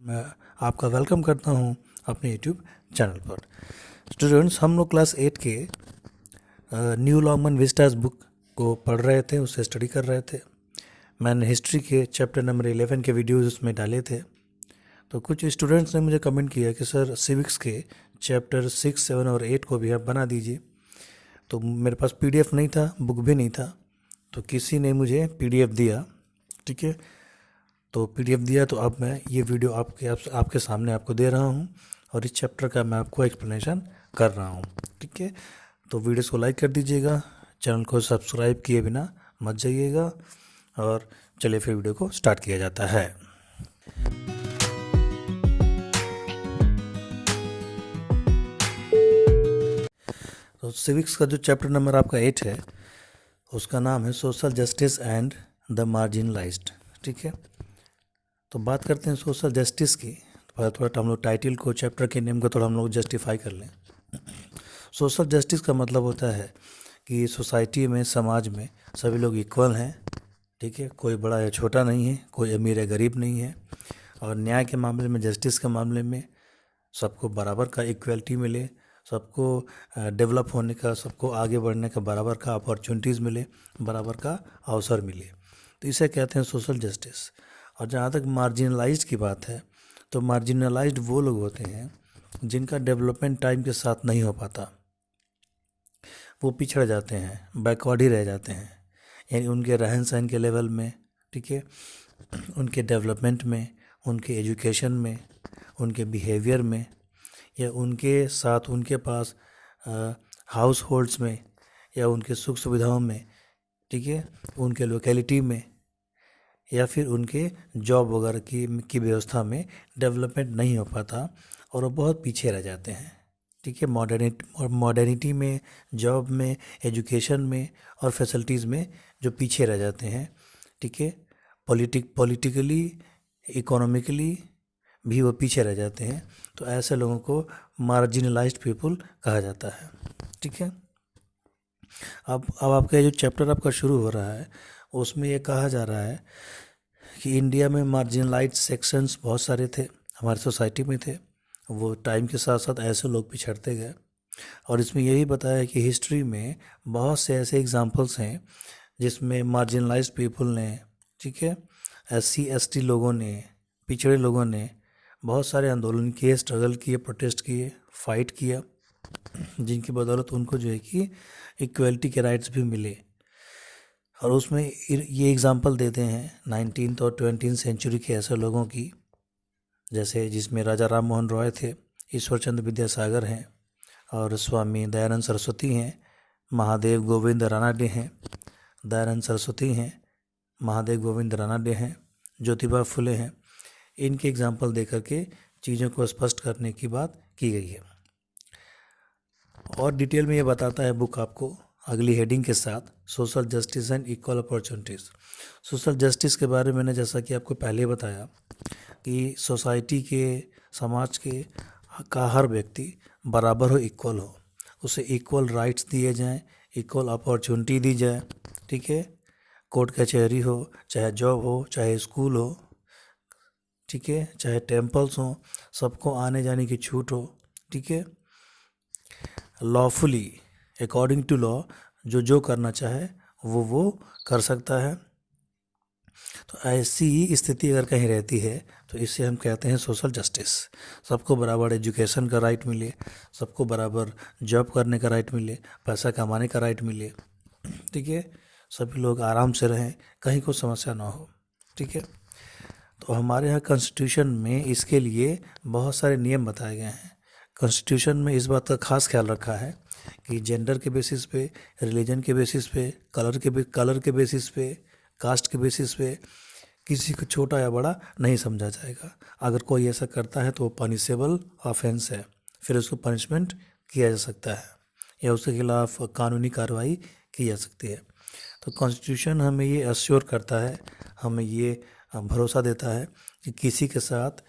मैं आपका वेलकम करता हूं अपने यूट्यूब चैनल पर। स्टूडेंट्स, हम लोग क्लास 8 के न्यू लॉन्गमैन विस्टास बुक को पढ़ रहे थे, उससे स्टडी कर रहे थे। मैंने हिस्ट्री के चैप्टर नंबर 11 के वीडियोस उसमें डाले थे। तो कुछ स्टूडेंट्स ने मुझे कमेंट किया कि सर सिविक्स के चैप्टर 6, 7 और 8 को भी आप बना दीजिए। तो मेरे पास PDF नहीं था, बुक भी नहीं था, तो किसी ने मुझे PDF दिया। ठीक है, तो PDF दिया, तो अब मैं ये वीडियो आपके सामने आपको दे रहा हूँ और इस चैप्टर का मैं आपको एक्सप्लेनेशन कर रहा हूँ। ठीक है, तो वीडियोस को लाइक कर दीजिएगा, चैनल को सब्सक्राइब किए बिना मत जाइएगा। और चलिए फिर वीडियो को स्टार्ट किया जाता है। तो सिविक्स का जो चैप्टर नंबर आपका 8 है, उसका नाम है social justice and the marginalised. ठीक है, तो बात करते हैं सोशल जस्टिस की। थोड़ा हम लोग टाइटल को, चैप्टर के नेम को थोड़ा हम लोग जस्टिफाई कर लें। सोशल जस्टिस का मतलब होता है कि सोसाइटी में, समाज में सभी लोग इक्वल हैं। ठीक है, कोई बड़ा या छोटा नहीं है, कोई अमीर या गरीब नहीं है। और न्याय के मामले में, जस्टिस के मामले में सबको बराबर का इक्वलिटी मिले, सबको डेवलप होने का, सबको आगे बढ़ने का बराबर का अपॉर्चुनिटीज़ मिले, बराबर का अवसर मिले, तो इसे कहते हैं सोशल जस्टिस। और जहाँ तक मार्जिनलाइज्ड की बात है, तो मार्जिनलाइज्ड वो लोग होते हैं जिनका डेवलपमेंट टाइम के साथ नहीं हो पाता, वो पिछड़ जाते हैं, बैकवर्ड ही रह जाते हैं। यानी उनके रहन सहन के लेवल में, ठीक है, उनके डेवलपमेंट में, उनके एजुकेशन में, उनके बिहेवियर में, या उनके साथ उनके पास हाउस होल्ड्स में, या उनके सुख सुविधाओं में, ठीक है, उनके लोकेलिटी में, या फिर उनके जॉब वगैरह की व्यवस्था में डेवलपमेंट नहीं हो पाता और वो बहुत पीछे रह जाते हैं। ठीक है, मॉडर्निटी में, जॉब में, एजुकेशन में और फैसिलिटीज़ में जो पीछे रह जाते हैं। ठीक है, पॉलिटिकली, इकोनॉमिकली भी वो पीछे रह जाते हैं। तो ऐसे लोगों को मार्जिनलाइज्ड पीपल कहा जाता है। ठीक है, अब आपका जो चैप्टर आपका शुरू हो रहा है, उसमें ये कहा जा रहा है कि इंडिया में मार्जिनलाइज्ड सेक्शंस बहुत सारे थे, हमारी सोसाइटी में थे। वो टाइम के साथ साथ ऐसे लोग पिछड़ते गए। और इसमें यही बताया कि हिस्ट्री में बहुत से ऐसे एग्जांपल्स हैं जिसमें मार्जिनलाइज्ड पीपल ने, ठीक है, SC ST लोगों ने, पिछड़े लोगों ने बहुत सारे आंदोलन किए, स्ट्रगल किए, प्रोटेस्ट किए, फाइट किया, जिनकी बदौलत उनको जो है कि इक्वलिटी के राइट्स भी मिले। और उसमें ये एग्जांपल देते हैं 19th और 20th सेंचुरी के ऐसे लोगों की, जैसे जिसमें राजा राम मोहन रॉय थे, ईश्वर चंद्र विद्यासागर हैं, और स्वामी दयानंद सरस्वती हैं, महादेव गोविंद रानाडे हैं, दयानंद सरस्वती हैं, महादेव गोविंद रानाडे हैं, ज्योतिबा फुले हैं। इनके एग्जाम्पल दे करके चीज़ों को स्पष्ट करने की बात की गई है। और डिटेल में ये बताता है बुक आपको अगली हेडिंग के साथ, social justice and equal opportunities. Social justice के बारे में मैंने जैसा कि आपको पहले बताया कि सोसाइटी के, समाज के का हर व्यक्ति बराबर हो, इक्वल हो, उसे इक्वल राइट्स दिए जाएं, इक्वल अपॉर्चुनिटी दी जाए। ठीक है, कोर्ट कचहरी हो, चाहे जॉब हो, चाहे स्कूल हो, ठीक है, चाहे टेम्पल्स हो, सबको आने जाने की छूट हो। ठीक है, लॉफुली, अकॉर्डिंग टू लॉ, जो करना चाहे वो कर सकता है। तो ऐसी स्थिति अगर कहीं रहती है तो इसे हम कहते हैं सोशल जस्टिस। सबको बराबर एजुकेशन का राइट मिले, सबको बराबर जॉब करने का राइट मिले, पैसा कमाने का राइट मिले। ठीक है, सभी लोग आराम से रहें, कहीं कोई समस्या ना हो। ठीक है, तो हमारे यहाँ कॉन्स्टिट्यूशन में इसके लिए बहुत सारे नियम बताए गए हैं। कॉन्स्टिट्यूशन में इस बात का खास ख्याल रखा है कि जेंडर के बेसिस पे, रिलीजन के बेसिस पे, कलर के बेसिस पे, कास्ट के बेसिस पे किसी को छोटा या बड़ा नहीं समझा जाएगा। अगर कोई ऐसा करता है तो वो पनिशेबल ऑफेंस है, फिर उसको पनिशमेंट किया जा सकता है या उसके खिलाफ कानूनी कार्रवाई की जा सकती है। तो कॉन्स्टिट्यूशन हमें ये अश्योर करता है, हमें ये भरोसा देता है कि किसी के साथ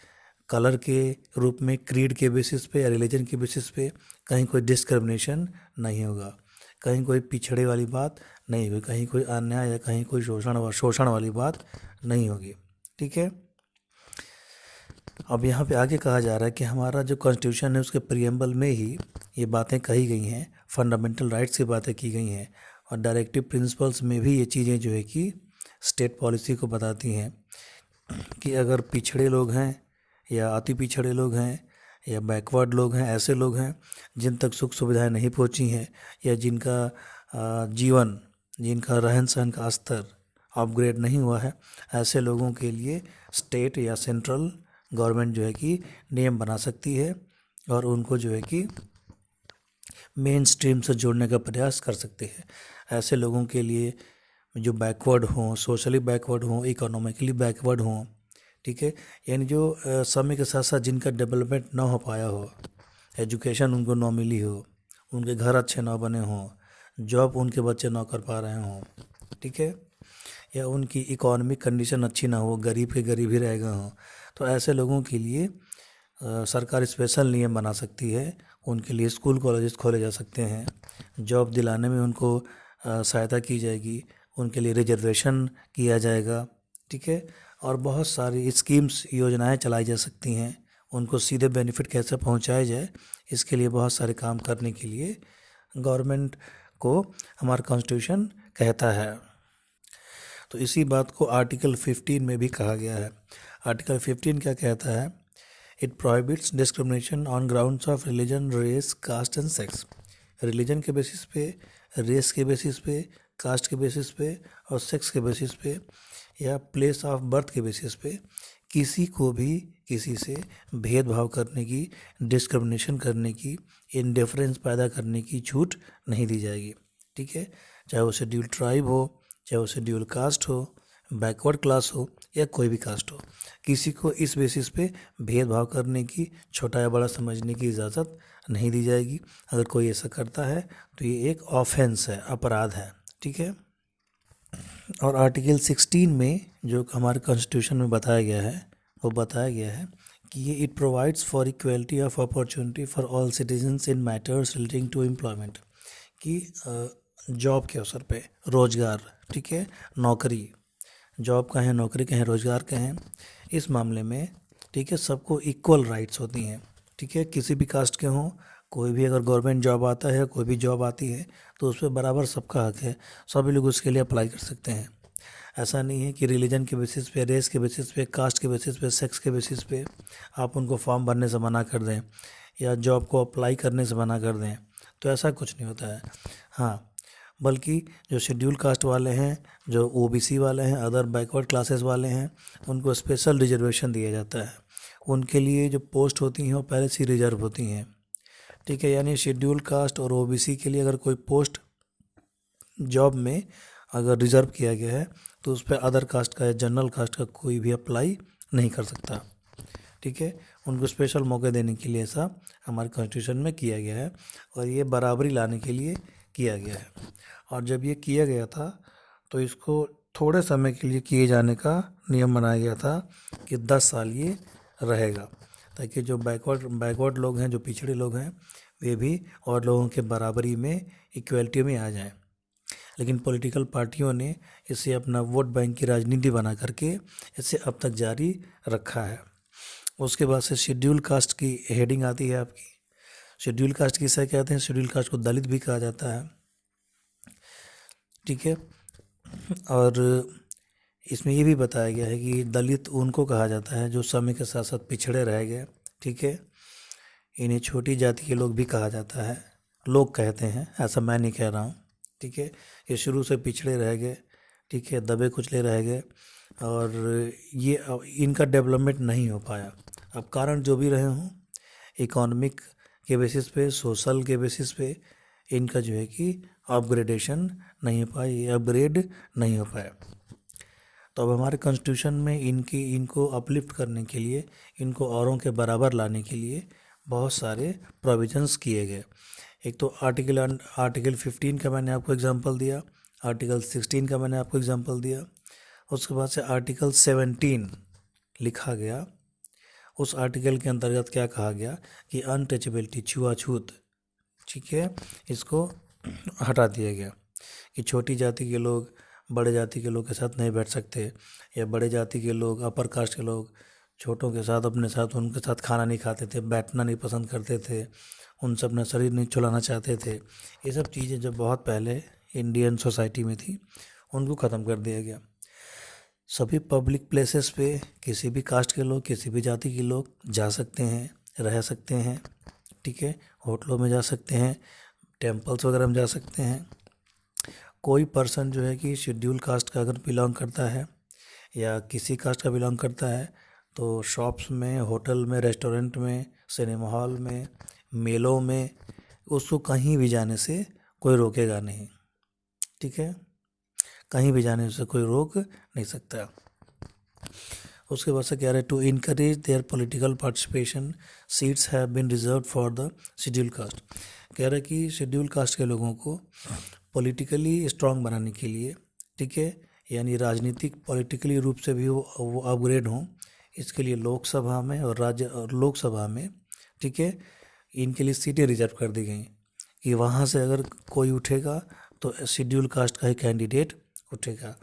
कलर के रूप में, क्रीड के बेसिस पे या रिलीजन के बेसिस पे कहीं कोई डिस्क्रिमिनेशन नहीं होगा, कहीं कोई पिछड़े वाली बात नहीं होगी, कहीं कोई अन्याय या कहीं कोई शोषण वाली बात नहीं होगी। ठीक है, अब यहाँ पे आगे कहा जा रहा है कि हमारा जो कॉन्स्टिट्यूशन है उसके प्रियम्बल में ही ये बातें कही गई हैं, फंडामेंटल राइट्स की बातें की गई हैं, और डायरेक्टिव प्रिंसिपल्स में भी ये चीज़ें जो है कि स्टेट पॉलिसी को बताती हैं कि अगर पिछड़े लोग हैं या अति पिछड़े लोग हैं या बैकवर्ड लोग हैं, ऐसे लोग हैं जिन तक सुख सुविधाएं नहीं पहुंची हैं या जिनका रहन सहन का स्तर अपग्रेड नहीं हुआ है, ऐसे लोगों के लिए स्टेट या सेंट्रल गवर्नमेंट जो है कि नियम बना सकती है और उनको जो है कि मेन स्ट्रीम से जोड़ने का प्रयास कर सकते हैं। ऐसे लोगों के लिए जो बैकवर्ड हों, सोशली बैकवर्ड हों, इकोनॉमिकली बैकवर्ड हों, ठीक है, यानी जो समय के साथ साथ जिनका डेवलपमेंट ना हो पाया हो, एजुकेशन उनको ना मिली हो, उनके घर अच्छे ना बने हों, जॉब उनके बच्चे ना कर पा रहे हों, ठीक है, या उनकी इकोनॉमिक कंडीशन अच्छी ना हो, गरीब के गरीब ही रह गए हों, तो ऐसे लोगों के लिए सरकार स्पेशल नियम बना सकती है। उनके लिए स्कूल कॉलेजेस खोले जा सकते हैं, जॉब दिलाने में उनको सहायता की जाएगी, उनके लिए रिजर्वेशन किया जाएगा, ठीक है, और बहुत सारी स्कीम्स योजनाएं चलाई जा सकती हैं। उनको सीधे बेनिफिट कैसे पहुंचाया जाए, इसके लिए बहुत सारे काम करने के लिए गवर्नमेंट को हमारा कॉन्स्टिट्यूशन कहता है। तो इसी बात को आर्टिकल 15 में भी कहा गया है। आर्टिकल 15 क्या कहता है? It prohibits discrimination on grounds of religion, race, caste and sex. Religion के बेसिस पे, रेस के बेसिस पे, कास्ट के बेसिस पे और सेक्स के बेसिस पे या प्लेस ऑफ बर्थ के बेसिस पे किसी को भी किसी से भेदभाव करने की, डिस्क्रिमिनेशन करने की, इंडिफरेंस पैदा करने की छूट नहीं दी जाएगी, ठीक है। चाहे वो शेड्यूल ट्राइब हो, चाहे वो शेड्यूल कास्ट हो, बैकवर्ड क्लास हो या कोई भी कास्ट हो, किसी को इस बेसिस पे भेदभाव करने की, छोटा या बड़ा समझने की इजाज़त नहीं दी जाएगी। अगर कोई ऐसा करता है तो ये एक ऑफेंस है, अपराध है, ठीक है। और आर्टिकल 16 में जो हमारे कॉन्स्टिट्यूशन में बताया गया है, वो बताया गया है कि ये it provides for equality of opportunity for all citizens in matters relating to employment, कि जॉब के अवसर पे, रोजगार, ठीक है, नौकरी, जॉब का है, नौकरी का है, रोजगार का है, इस मामले में, ठीक है, सबको इक्वल राइट्स होती हैं, ठीक है। किसी भी कास्ट के हों, कोई भी अगर गवर्नमेंट जॉब आता है, कोई भी जॉब आती है, तो उस पर बराबर सबका हक है, सभी लोग उसके लिए अप्लाई कर सकते हैं। ऐसा नहीं है कि रिलीजन के बेसिस पे, रेस के बेसिस पे, कास्ट के बेसिस पे, सेक्स के बेसिस पे आप उनको फॉर्म भरने से मना कर दें या जॉब को अप्लाई करने से मना कर दें, तो ऐसा कुछ नहीं होता है। हाँ, बल्कि जो शेड्यूल कास्ट वाले हैं, जो ओबीसी वाले हैं, अदर बैकवर्ड क्लासेस वाले हैं, उनको स्पेशल रिजर्वेशन दिया जाता है। उनके लिए जो पोस्ट होती हैं वो पहले से रिजर्व होती हैं, ठीक है। यानी शेड्यूल कास्ट और ओबीसी के लिए अगर कोई पोस्ट जॉब में अगर रिजर्व किया गया है तो उस पर अदर कास्ट का या जनरल कास्ट का कोई भी अप्लाई नहीं कर सकता, ठीक है। उनको स्पेशल मौके देने के लिए ऐसा हमारे कॉन्स्टिट्यूशन में किया गया है और ये बराबरी लाने के लिए किया गया है। और जब ये किया गया था तो इसको थोड़े समय के लिए किए जाने का नियम बनाया गया था कि 10 साल ये रहेगा, ताकि जो बैकवर्ड लोग हैं, जो पिछड़े लोग हैं, वे भी और लोगों के बराबरी में, इक्वलिटी में आ जाएं। लेकिन पॉलिटिकल पार्टियों ने इसे अपना वोट बैंक की राजनीति बना करके इसे अब तक जारी रखा है। उसके बाद से शेड्यूल कास्ट की हेडिंग आती है आपकी। शेड्यूल कास्ट किसे कहते हैं? शेड्यूल कास्ट को दलित भी कहा जाता है, ठीक है। और इसमें ये भी बताया गया है कि दलित उनको कहा जाता है जो समय के साथ साथ पिछड़े रह गए, ठीक है। इन्हें छोटी जाति के लोग भी कहा जाता है, लोग कहते हैं, ऐसा मैं नहीं कह रहा हूँ, ठीक है। ये शुरू से पिछड़े रह गए, ठीक है, दबे कुचले रह गए और ये इनका डेवलपमेंट नहीं हो पाया। अब कारण जो भी रहे हों, इकोनॉमिक के बेसिस पे, सोशल के बेसिस पे इनका जो है कि अपग्रेडेशन नहीं हो पाया, ये अपग्रेड नहीं हो पाया। तो अब हमारे कॉन्स्टिट्यूशन में इनको अपलिफ्ट करने के लिए, इनको औरों के बराबर लाने के लिए बहुत सारे प्रोविजंस किए गए। एक तो आर्टिकल 15 का मैंने आपको एग्जांपल दिया, आर्टिकल 16 का मैंने आपको एग्जांपल दिया, उसके बाद से आर्टिकल 17 लिखा गया। उस आर्टिकल के अंतर्गत क्या कहा गया कि अनटचेबिलिटी, छुआछूत, ठीक है, इसको हटा दिया गया कि छोटी जाति के लोग बड़े जाति के लोग के साथ नहीं बैठ सकते, या बड़े जाति के लोग, अपर कास्ट के लोग छोटों के साथ, अपने साथ, उनके साथ खाना नहीं खाते थे, बैठना नहीं पसंद करते थे, उनसे अपना शरीर नहीं चलाना चाहते थे। ये सब चीज़ें जो बहुत पहले इंडियन सोसाइटी में थी, उनको ख़त्म कर दिया गया। सभी पब्लिक प्लेसेस पे किसी भी कास्ट के लोग, किसी भी जाति के लोग जा सकते हैं, रह सकते हैं, ठीक है। होटलों में जा सकते हैं, टेम्पल्स वगैरह में जा सकते हैं। कोई पर्सन जो है कि शेड्यूल कास्ट का अगर बिलोंग करता है या किसी कास्ट का बिलोंग करता है, तो शॉप्स में, होटल में, रेस्टोरेंट में, सिनेमा हॉल में, मेलों में, उसको कहीं भी जाने से कोई रोकेगा नहीं, ठीक है। कहीं भी जाने से कोई रोक नहीं सकता। उसके बाद से कह रहे to encourage their political participation seats have been reserve for the schedule caste. कह रहे कि शेड्यूल कास्ट के लोगों को पॉलिटिकली स्ट्रांग बनाने के लिए, ठीक है, यानी राजनीतिक पॉलिटिकली रूप से भी वो अपग्रेड हों, इसके लिए लोकसभा में और राज्य और लोकसभा में, ठीक है, इनके लिए सीटें रिजर्व कर दी गई कि वहाँ से अगर कोई उठेगा तो शेड्यूल कास्ट का ही कैंडिडेट उठेगा।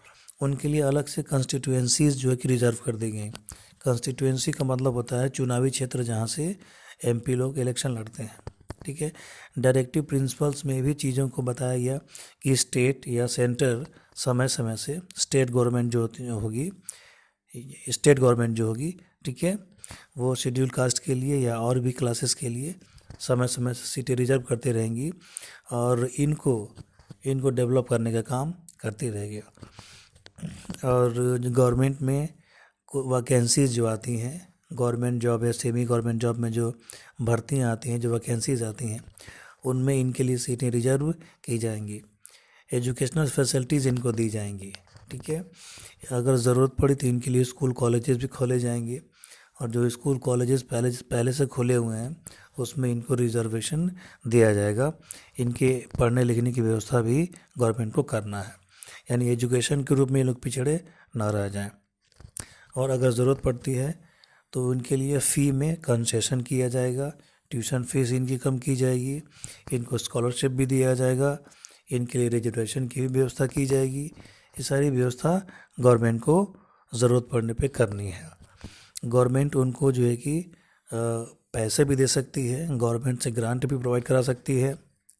उनके लिए अलग से कंस्टिट्यूएंसीज जो है कि रिजर्व कर दी गई। कंस्टिट्यूएंसी का मतलब होता है चुनावी क्षेत्र जहाँ से एमपी लोग इलेक्शन लड़ते हैं, ठीक है। डायरेक्टिव प्रिंसिपल्स में भी चीज़ों को बताया गया कि स्टेट या सेंटर समय समय से स्टेट गवर्नमेंट जो होगी, ठीक है, वो शेड्यूल कास्ट के लिए या और भी क्लासेस के लिए समय समय से सीटें रिजर्व करते रहेंगी और इनको डेवलप करने का काम करती रहेगी। और गवर्नमेंट में वैकेंसीज जो आती हैं, गवर्नमेंट जॉब या सेमी गवर्नमेंट जॉब में जो भर्तियां आती हैं, जो वैकेंसीज आती हैं, उनमें इनके लिए सीटें रिजर्व की जाएंगी। एजुकेशनल फैसिलिटीज़ इनको दी जाएंगी, ठीक है। अगर ज़रूरत पड़ी तो इनके लिए स्कूल कॉलेजेस भी खोले जाएंगे और जो स्कूल कॉलेजेस पहले से खुले हुए हैं उसमें इनको रिजर्वेशन दिया जाएगा। इनके पढ़ने लिखने की व्यवस्था भी गवर्नमेंट को करना है, यानी एजुकेशन के रूप में ये लोग पिछड़े ना रह जाएं। और अगर ज़रूरत पड़ती है तो उनके लिए फ़ी में कंसेशन किया जाएगा, ट्यूशन फीस इनकी कम की जाएगी, इनको स्कॉलरशिप भी दिया जाएगा, इनके लिए रिजर्वेशन की भी व्यवस्था की जाएगी। ये सारी व्यवस्था गवर्नमेंट को ज़रूरत पड़ने पे करनी है। गवर्नमेंट उनको जो है कि पैसे भी दे सकती है, गवर्नमेंट से ग्रांट भी प्रोवाइड करा सकती है,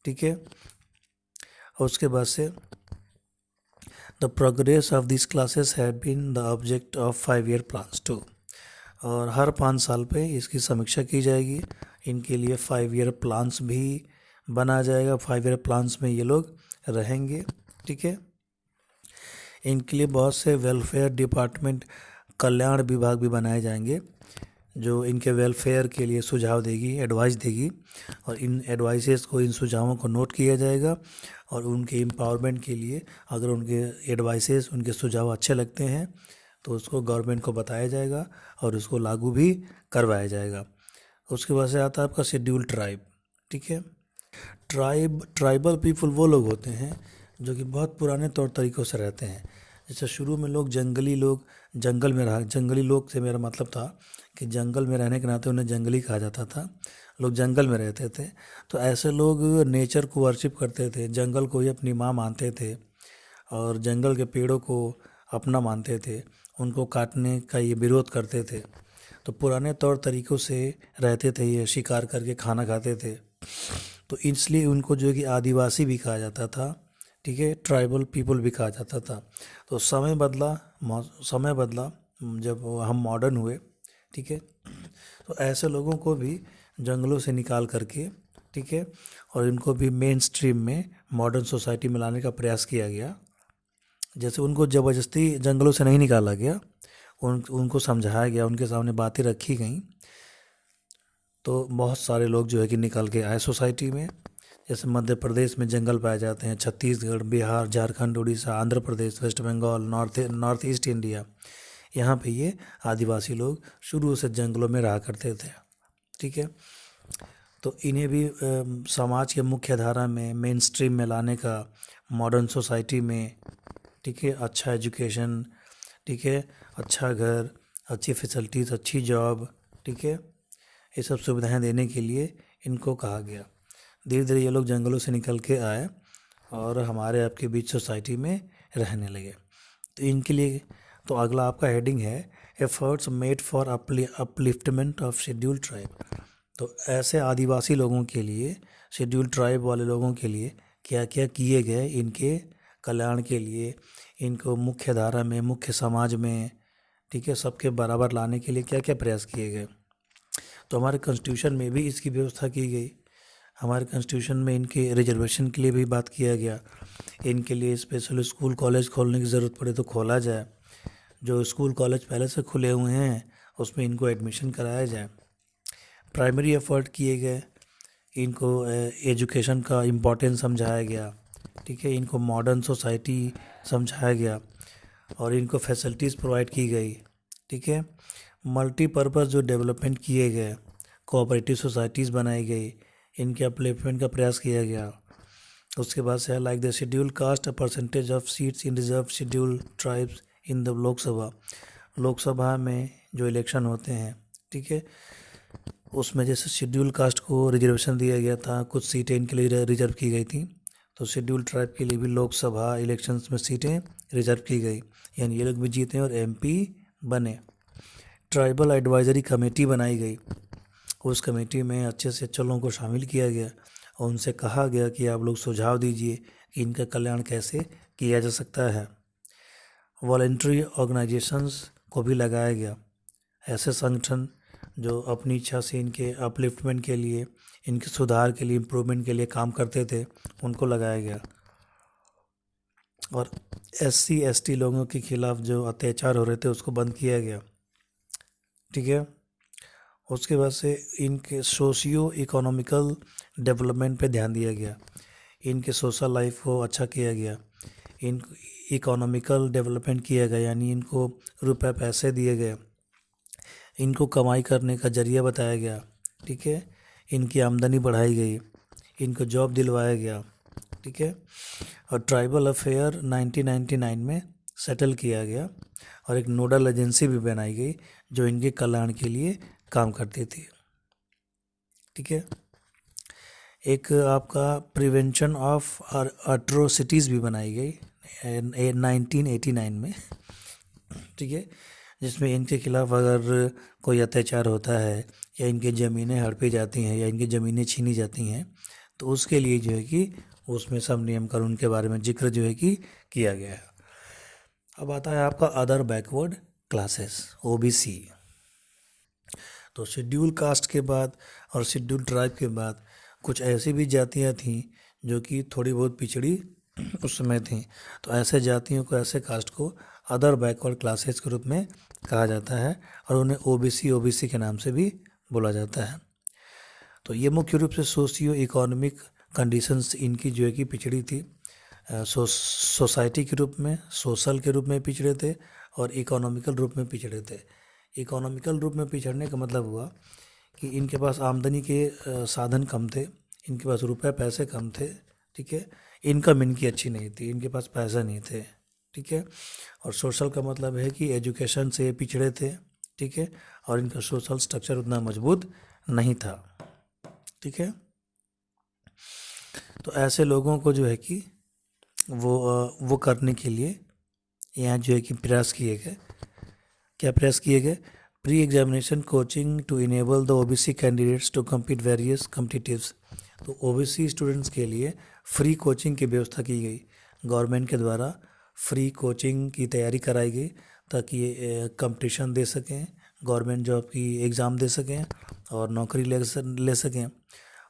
ठीक है। और उसके बाद से the progress of this classes have been the object of 5 year plans too. और हर 5 साल पे इसकी समीक्षा की जाएगी। इनके लिए 5 ईयर प्लान्स भी बनाया जाएगा। 5 ईयर प्लान्स में ये लोग रहेंगे, ठीक है। इनके लिए बहुत से वेलफेयर डिपार्टमेंट, कल्याण विभाग भी बनाए जाएंगे जो इनके वेलफेयर के लिए सुझाव देगी, एडवाइस देगी। और इन एडवाइसेस को, इन सुझावों को नोट किया जाएगा और उनके एम्पावरमेंट के लिए अगर उनके एडवाइसेस, उनके सुझाव अच्छे लगते हैं तो उसको गवर्नमेंट को बताया जाएगा और उसको लागू भी करवाया जाएगा। उसके बाद से आता है आपका शेड्यूल ट्राइब, ठीक है। ट्राइबल पीपल वो लोग होते हैं जो कि बहुत पुराने तौर तरीक़ों से रहते हैं। जैसे शुरू में जंगली लोग से मेरा मतलब था कि जंगल में रहने के नाते उन्हें जंगली कहा जाता था। लोग जंगल में रहते थे, तो ऐसे लोग नेचर को वर्शिप करते थे, जंगल को ही अपनी माँ मानते थे और जंगल के पेड़ों को अपना मानते थे, उनको काटने का ये विरोध करते थे। तो पुराने तौर तरीक़ों से रहते थे, ये शिकार करके खाना खाते थे, तो इसलिए उनको जो है कि आदिवासी भी कहा जाता था, ठीक है, ट्राइबल पीपल भी कहा जाता था। तो समय बदला जब हम मॉडर्न हुए, ठीक है, तो ऐसे लोगों को भी जंगलों से निकाल करके, ठीक है, और इनको भी मेन स्ट्रीम में मॉडर्न सोसाइटी में लाने का प्रयास किया गया। जैसे उनको ज़बरदस्ती जंगलों से नहीं निकाला गया, उनको समझाया गया, उनके सामने बातें रखी गई, तो बहुत सारे लोग जो है कि निकल के आए सोसाइटी में। जैसे मध्य प्रदेश में जंगल पाए जाते हैं, Chhattisgarh, Bihar, Jharkhand, Orissa, Andhra Pradesh, West Bengal, north east India, यहाँ पे ये आदिवासी लोग शुरू से जंगलों में रहा करते थे, ठीक है। तो इन्हें भी समाज के मुख्य धारा में, मेन स्ट्रीम में लाने का, मॉडर्न सोसाइटी में, ठीक है, अच्छा एजुकेशन, ठीक है, अच्छा घर, अच्छी फैसिलिटीज़, अच्छी जॉब, ठीक है, ये सब सुविधाएं देने के लिए इनको कहा गया। धीरे धीरे ये लोग जंगलों से निकल के आए और हमारे आपके बीच सोसाइटी में रहने लगे। तो इनके लिए तो अगला आपका हेडिंग है efforts made for upliftment of schedule tribe. तो ऐसे आदिवासी लोगों के लिए, शेड्यूल ट्राइब वाले लोगों के लिए क्या क्या किए गए इनके कल्याण के लिए, इनको मुख्य धारा में, मुख्य समाज में, ठीक है, सबके बराबर लाने के लिए क्या क्या प्रयास किए गए। तो हमारे कॉन्स्टिट्यूशन में भी इसकी व्यवस्था की गई। हमारे कॉन्स्टिट्यूशन में इनके रिजर्वेशन के लिए भी बात किया गया। इनके लिए स्पेशल स्कूल कॉलेज खोलने की ज़रूरत पड़े तो खोला जाए, जो स्कूल कॉलेज पहले से खुले हुए हैं उसमें इनको एडमिशन कराया जाए। प्राइमरी एफर्ट किए गए, इनको एजुकेशन का इम्पोर्टेंस समझाया गया, ठीक है, इनको मॉडर्न सोसाइटी समझाया गया और इनको फैसिलिटीज़ प्रोवाइड की गई, ठीक है। मल्टीपर्पज़ जो डेवलपमेंट किए गए, कोऑपरेटिव सोसाइटीज़ बनाई गई, इनके अपलिफ्टमेंट का प्रयास किया गया। उसके बाद से like the schedule caste a percentage of seats in reserve schedule tribes in the Lok Sabha. Lok Sabha में जो इलेक्शन होते हैं, ठीक है, उसमें जैसे शेड्यूल कास्ट को रिजर्वेशन दिया गया था, कुछ सीटें इनके लिए रिजर्व की गई थी, तो शेड्यूल ट्राइब के लिए भी लोकसभा इलेक्शंस में सीटें रिजर्व की गई, यानी ये लोग भी जीते और एमपी बने। ट्राइबल एडवाइजरी कमेटी बनाई गई, उस कमेटी में अच्छे से अच्छे लोगों को शामिल किया गया और उनसे कहा गया कि आप लोग सुझाव दीजिए कि इनका कल्याण कैसे किया जा सकता है। वॉलेंट्री ऑर्गेनाइजेशंस को भी लगाया गया, ऐसे संगठन जो अपनी इच्छा से इनके अपलिफ्टमेंट के लिए, इनके सुधार के लिए, इम्प्रूवमेंट के लिए काम करते थे, उनको लगाया गया। और एससी एसटी लोगों के खिलाफ जो अत्याचार हो रहे थे उसको बंद किया गया, ठीक है। उसके बाद से इनके सोशियो इकोनॉमिकल डेवलपमेंट पे ध्यान दिया गया, इनके सोशल लाइफ को अच्छा किया गया, इन इकोनॉमिकल डेवलपमेंट किया गया, यानी इनको रुपए पैसे दिए गए, इनको कमाई करने का जरिया बताया गया, ठीक है, इनकी आमदनी बढ़ाई गई, इनको जॉब दिलवाया गया, ठीक है। और ट्राइबल अफेयर 1999 में सेटल किया गया और एक नोडल एजेंसी भी बनाई गई जो इनके कल्याण के लिए काम करती थी, ठीक है। एक आपका प्रिवेंशन ऑफ अट्रोसिटीज़ भी बनाई गई 1989 में, ठीक है, जिसमें इनके खिलाफ अगर कोई अत्याचार होता है या इनकी ज़मीनें हड़पी जाती हैं या इनकी ज़मीनें छीनी जाती हैं तो उसके लिए जो है कि उसमें सब नियम कानून के बारे में जिक्र जो है कि किया गया है। अब आता है आपका अदर बैकवर्ड क्लासेस, ओबीसी। तो शेड्यूल कास्ट के बाद और शेड्यूल ट्राइब के बाद कुछ ऐसी भी जातियाँ थीं जो कि थोड़ी बहुत पिछड़ी उस समय थीं, तो ऐसे जातियों को, ऐसे कास्ट को अदर बैकवर्ड क्लासेस के रूप में कहा जाता है और उन्हें ओबीसी के नाम से भी बोला जाता है। तो ये मुख्य रूप से सोशियो इकोनॉमिक कंडीशंस इनकी जो है कि पिछड़ी थी, सोसाइटी के रूप में, सोशल के रूप में पिछड़े थे और इकोनॉमिकल रूप में पिछड़े थे। इकोनॉमिकल रूप में पिछड़ने का मतलब हुआ कि इनके पास आमदनी के साधन कम थे, इनके पास रुपए पैसे कम थे, ठीक है, इनकम इनकी अच्छी नहीं थी, इनके पास पैसे नहीं थे, ठीक है। और सोशल का मतलब है कि एजुकेशन से पिछड़े थे, ठीक है, और इनका सोशल स्ट्रक्चर उतना मजबूत नहीं था, ठीक है। तो ऐसे लोगों को जो है कि वो करने के लिए यहाँ जो है कि प्रयास किए गए। क्या प्रयास किए गए? Pre examination coaching to enable the OBC candidates to compete various competitives. तो ओबीसी स्टूडेंट्स के लिए फ्री कोचिंग की व्यवस्था की गई, गवर्नमेंट के द्वारा फ्री कोचिंग की तैयारी कराई गई ताकि ये कंपटीशन दे सकें, गवर्नमेंट जॉब की एग्ज़ाम दे सकें और नौकरी ले सकें।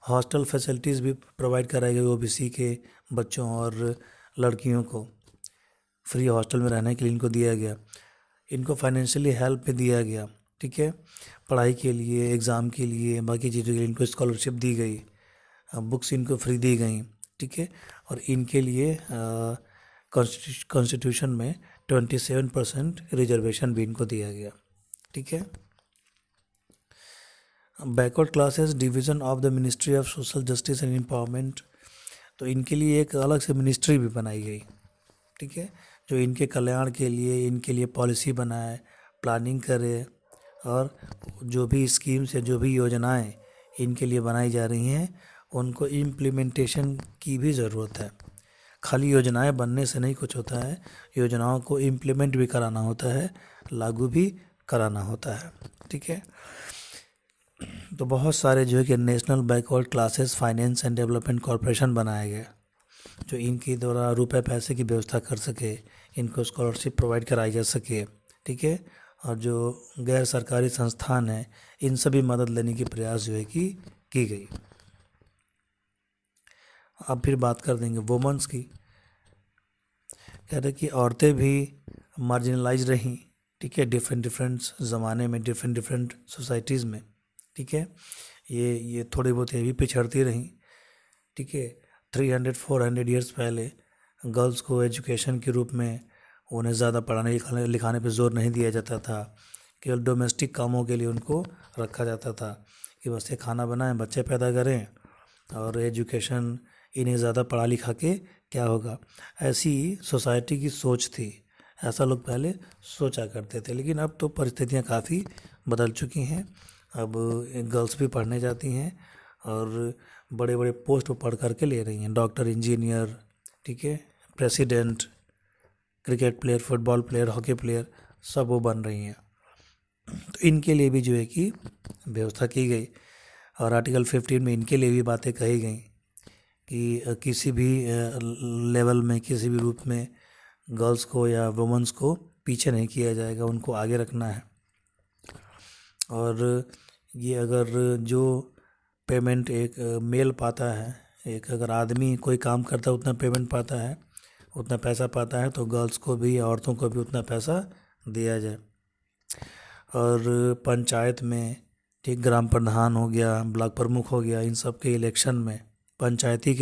हॉस्टल फैसिलिटीज़ भी प्रोवाइड कराई गई ओबीसी के बच्चों और लड़कियों को, फ्री हॉस्टल में रहने के लिए इनको दिया गया। इनको फाइनेंशियली हेल्प भी दिया गया, ठीक है, पढ़ाई के लिए, एग्ज़ाम के लिए, बाकी चीज़ों के लिए इनको स्कॉलरशिप दी गई, बुक्स इनको फ्री दी गई, ठीक है। और इनके लिए कॉन्स्टिट्यूशन में 27% रिजर्वेशन भी इनको दिया गया, ठीक है। Backward classes division of the ministry of social justice and empowerment. तो इनके लिए एक अलग से मिनिस्ट्री भी बनाई गई, ठीक है, जो इनके कल्याण के लिए, इनके लिए पॉलिसी बनाए, प्लानिंग करे और जो भी स्कीम्स या जो भी योजनाएं इनके लिए बनाई जा रही हैं उनको इम्प्लीमेंटेशन की भी ज़रूरत है। खाली योजनाएं बनने से नहीं कुछ होता है, योजनाओं को इम्प्लीमेंट भी कराना होता है, लागू भी कराना होता है। ठीक है, तो बहुत सारे जो है कि national backward classes finance and development corporation बनाए गए, जो इनके द्वारा रुपए पैसे की व्यवस्था कर सके, इनको स्कॉलरशिप प्रोवाइड कराई जा सके। ठीक है, और जो गैर सरकारी संस्थान हैं इन सभी मदद लेने की प्रयास जो है कि की गई। अब फिर बात कर देंगे वुमेंस की। कह रहे कि औरतें भी मार्जिनलाइज रहीं। ठीक है, डिफरेंट ज़माने में डिफरेंट सोसाइटीज़ में। ठीक है, ये थोड़ी बहुत ये भी पिछड़ती रहीं। ठीक है, 300-400 ईयर्स पहले गर्ल्स को एजुकेशन के रूप में उन्हें ज़्यादा पढ़ाने लिखाने पे जोर नहीं दिया जाता था। केवल डोमेस्टिक कामों के लिए उनको रखा जाता था कि बस ये खाना बनाएं, बच्चे पैदा करें और एजुकेशन, इन्हें ज़्यादा पढ़ा लिखा के क्या होगा। ऐसी सोसाइटी की सोच थी, ऐसा लोग पहले सोचा करते थे। लेकिन अब तो परिस्थितियाँ काफ़ी बदल चुकी हैं। अब गर्ल्स भी पढ़ने जाती हैं और बड़े बड़े पोस्ट पर पढ़ करके ले रही हैं, डॉक्टर, इंजीनियर, ठीक है, president, cricket player, football player, hockey player, सब वो बन रही हैं। तो इनके लिए भी जो है कि व्यवस्था की गई और आर्टिकल 15 में इनके लिए भी बातें कही गई कि किसी भी लेवल में, किसी भी रूप में गर्ल्स को या वुमेंस को पीछे नहीं किया जाएगा, उनको आगे रखना है। और ये अगर जो पेमेंट एक मेल पाता है, एक अगर आदमी कोई काम करता है उतना पेमेंट पाता है, उतना पैसा पाता है, तो गर्ल्स को भी, औरतों को भी उतना पैसा दिया जाए। और पंचायत में, ठीक, ग्राम प्रधान हो गया, ब्लॉक प्रमुख हो गया, इन सब के इलेक्शन में, पंचायती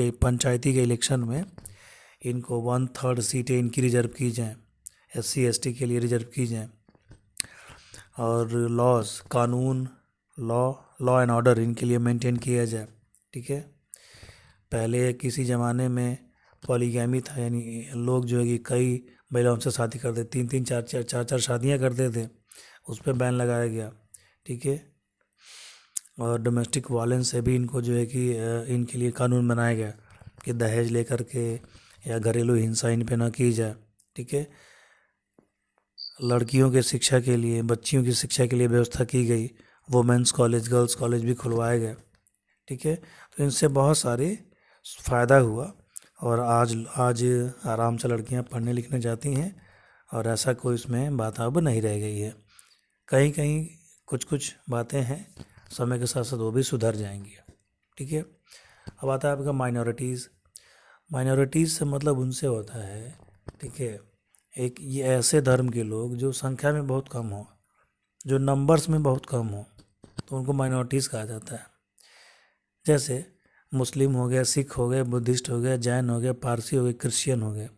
के इलेक्शन में इनको 1/3 सीटें इनकी रिजर्व की जाएँ, SC ST के लिए रिजर्व की जाएँ। और लॉज, कानून, लॉ एंड ऑर्डर इनके लिए मेंटेन किया जाए। ठीक है, पहले किसी ज़माने में पॉलीगैमी था, यानी लोग जो है कि कई महिलाओं से शादी करते, 3-3 4-4 शादियाँ करते थे, उस पर बैन लगाया गया। ठीक है, और डोमेस्टिक वायलेंस से भी इनको जो है कि इनके लिए कानून बनाया गया कि दहेज लेकर के या घरेलू हिंसा इन पे ना की जाए। ठीक है, लड़कियों के शिक्षा के लिए, बच्चियों की शिक्षा के लिए व्यवस्था की गई, वुमेंस कॉलेज, गर्ल्स कॉलेज भी खुलवाए गए। ठीक है, तो इनसे बहुत सारे फ़ायदा हुआ और आज आराम से लड़कियां पढ़ने लिखने जाती हैं और ऐसा कोई इसमें बात अब नहीं रह गई है। कहीं कहीं कुछ बातें हैं, समय के साथ साथ वो भी सुधर जाएंगी। ठीक है, अब आता है आपका माइनॉरिटीज़। माइनॉरिटीज़ से मतलब उनसे होता है, ठीक है, एक ये ऐसे धर्म के लोग जो संख्या में बहुत कम हो, जो नंबर्स में बहुत कम हो, तो उनको माइनॉरिटीज़ कहा जाता है। जैसे मुस्लिम हो गया, सिख हो गए, बुद्धिस्ट हो गया, जैन हो गया, पारसी हो गए, क्रिश्चियन हो गए,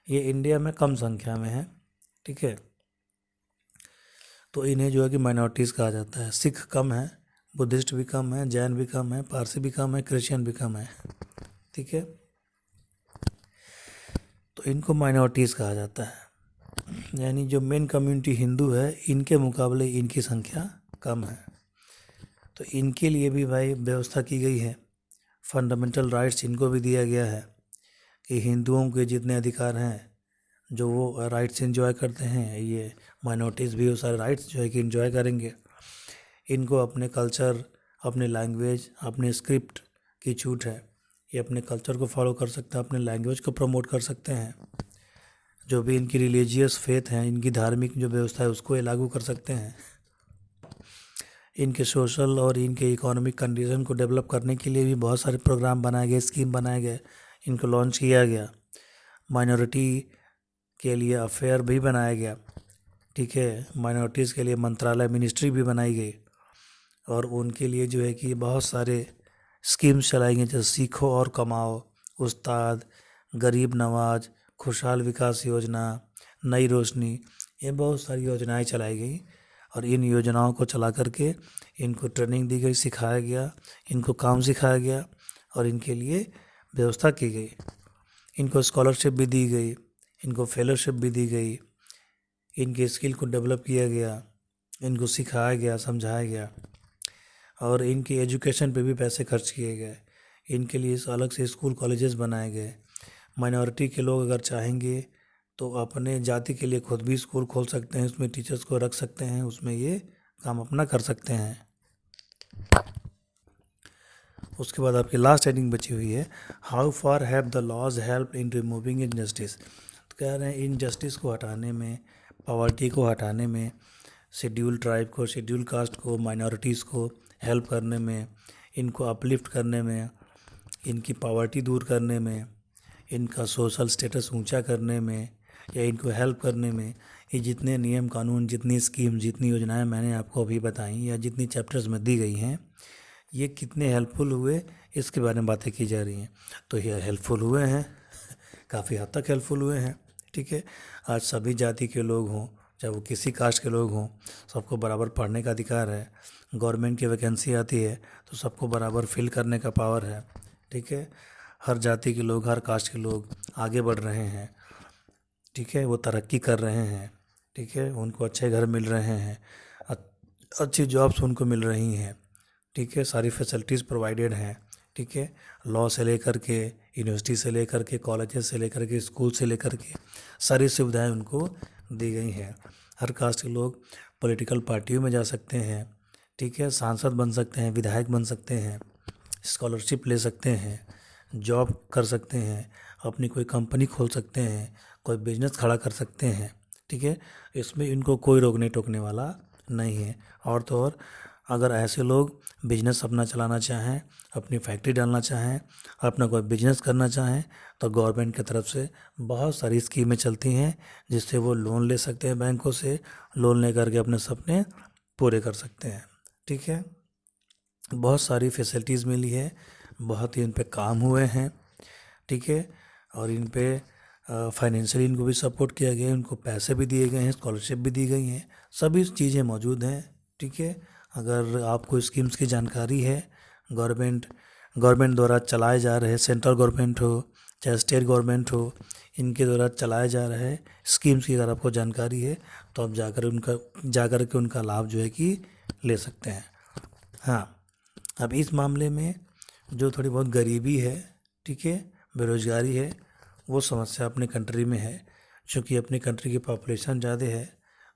ये इंडिया में कम संख्या में है। ठीक है, तो इन्हें जो है कि माइनॉरिटीज़ कहा जाता है। सिख कम है, बुद्धिस्ट भी कम है, जैन भी कम है, पारसी भी कम है, क्रिश्चियन भी कम है। ठीक है, तो इनको माइनॉरिटीज़ कहा जाता है, यानी जो मेन कम्युनिटी हिंदू है, इनके मुकाबले इनकी संख्या कम है। तो इनके लिए भी भाई व्यवस्था की गई है, फंडामेंटल राइट्स इनको भी दिया गया है कि हिंदुओं के जितने अधिकार हैं, जो वो राइट्स एंजॉय करते हैं, ये माइनॉरिटीज़ भी वो सारे राइट्स जो है कि एंजॉय करेंगे। इनको अपने कल्चर, अपने लैंग्वेज, अपने स्क्रिप्ट की छूट है, ये अपने कल्चर को फॉलो कर सकते हैं, अपने लैंग्वेज को प्रमोट कर सकते हैं, जो भी इनकी रिलीजियस फेथ है, इनकी धार्मिक जो व्यवस्था है उसको ये लागू कर सकते हैं। इनके सोशल और इनके इकोनॉमिक कंडीशन को डेवलप करने के लिए भी बहुत सारे प्रोग्राम बनाए गए, स्कीम बनाए गए, इनको लॉन्च किया गया। माइनॉरिटी के लिए अफेयर भी बनाया गया। ठीक है, माइनॉरिटीज़ के लिए मंत्रालय, मिनिस्ट्री भी बनाई गई और उनके लिए जो है कि बहुत सारे स्कीम्स चलाई गई, जैसे सीखो और कमाओ, उस्ताद, गरीब नवाज, खुशहाल विकास योजना, नई रोशनी, ये बहुत सारी योजनाएं चलाई गई और इन योजनाओं को चला करके इनको ट्रेनिंग दी गई, सिखाया गया, इनको काम सिखाया गया और इनके लिए व्यवस्था की गई। इनको स्कॉलरशिप भी दी गई, इनको फेलोशिप भी दी गई, इनके स्किल को डेवलप किया गया, इनको सिखाया गया, समझाया गया और इनकी एजुकेशन पे भी पैसे खर्च किए गए। इनके लिए अलग से स्कूल कॉलेजेस बनाए गए। माइनॉरिटी के लोग अगर चाहेंगे तो अपने जाति के लिए खुद भी स्कूल खोल सकते हैं, उसमें टीचर्स को रख सकते हैं, उसमें ये काम अपना कर सकते हैं। उसके बाद आपकी लास्ट हेडिंग बची हुई है, how far have the laws help in removing injustice. तो कह रहे हैं इनजस्टिस को हटाने में, पॉवर्टी को हटाने में, शेड्यूल ट्राइब को, शेड्यूल कास्ट को, माइनॉरिटीज़ को हेल्प करने में, इनको अपलिफ्ट करने में, इनकी पॉवर्टी दूर करने में, इनका सोशल स्टेटस ऊंचा करने में, या इनको हेल्प करने में, ये जितने नियम कानून, जितनी स्कीम, जितनी योजनाएं मैंने आपको अभी बताई या जितनी चैप्टर्स में दी गई हैं, ये कितने हेल्पफुल हुए इसके बारे में बातें की जा रही हैं। तो ये हेल्पफुल हुए हैं, काफ़ी हद तक हेल्पफुल हुए हैं। ठीक है, आज सभी जाति के लोग हों, चाहे वो किसी कास्ट के लोग हों, सबको बराबर पढ़ने का अधिकार है। गवर्नमेंट की वैकेंसी आती है तो सबको बराबर फिल करने का पावर है। ठीक है, हर जाति के लोग, हर कास्ट के लोग आगे बढ़ रहे हैं। ठीक है, वो तरक्की कर रहे हैं। ठीक है, उनको अच्छे घर मिल रहे हैं, अच्छी जॉब्स उनको मिल रही हैं। ठीक है, सारी फैसिलिटीज़ प्रोवाइडेड हैं। ठीक है, लॉ से लेकर के, यूनिवर्सिटी से लेकर के, कॉलेजेस से लेकर के, स्कूल से लेकर के सारी सुविधाएं उनको दी गई हैं। हर कास्ट के लोग पॉलिटिकल पार्टियों में जा सकते हैं। ठीक है, सांसद बन सकते हैं, विधायक बन सकते हैं, स्कॉलरशिप ले सकते हैं, जॉब कर सकते हैं, अपनी कोई कंपनी खोल सकते हैं, कोई बिजनेस खड़ा कर सकते हैं। ठीक है, इसमें इनको कोई रोकने टोकने वाला नहीं है। और तो और अगर ऐसे लोग बिजनेस अपना चलाना चाहें, अपनी फैक्ट्री डालना चाहें, अपना कोई बिजनेस करना चाहें, तो गवर्नमेंट की तरफ से बहुत सारी स्कीमें चलती हैं जिससे वो लोन ले सकते हैं बैंकों से, लोन ले करके अपने सपने पूरे कर सकते हैं। ठीक है, बहुत सारी फैसिलिटीज़ मिली है, बहुत ही इन पे काम हुए हैं। ठीक है, और इन पे फाइनेंशियली इनको भी सपोर्ट किया गया है, उनको पैसे भी दिए गए हैं, स्कॉलरशिप भी दी गई हैं, सभी चीज़ें मौजूद हैं। ठीक है, अगर आपको स्कीम्स की जानकारी है, गवर्नमेंट द्वारा चलाए जा रहे, सेंट्रल गवर्नमेंट हो चाहे स्टेट गवर्नमेंट हो, इनके द्वारा चलाए जा रहे स्कीम्स की अगर आपको जानकारी है तो आप जाकर के उनका लाभ जो है कि ले सकते हैं। हाँ, अब इस मामले में जो थोड़ी बहुत गरीबी है, ठीक है, बेरोज़गारी है, वो समस्या अपने कंट्री में है। चूँकि अपनी कंट्री की पॉपुलेशन ज़्यादा है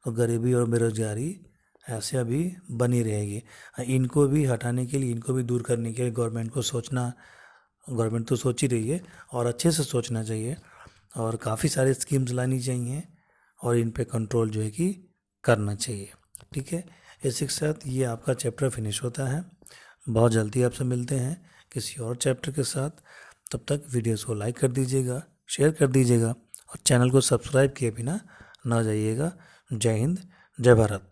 तो गरीबी और बेरोज़गारी ऐसे अभी बनी रहेगी। इनको भी हटाने के लिए, इनको भी दूर करने के लिए गवर्नमेंट तो सोच ही रही है और अच्छे से सोचना चाहिए, और काफ़ी सारे स्कीम्स लानी चाहिए और इन पे कंट्रोल जो है कि करना चाहिए। ठीक है, इसी के साथ ये आपका चैप्टर फिनिश होता है। बहुत जल्दी आपसे मिलते हैं किसी और चैप्टर के साथ। तब तक वीडियोस को लाइक कर दीजिएगा, शेयर कर दीजिएगा और चैनल को सब्सक्राइब किए बिना ना जाइएगा। जय हिंद, जय भारत।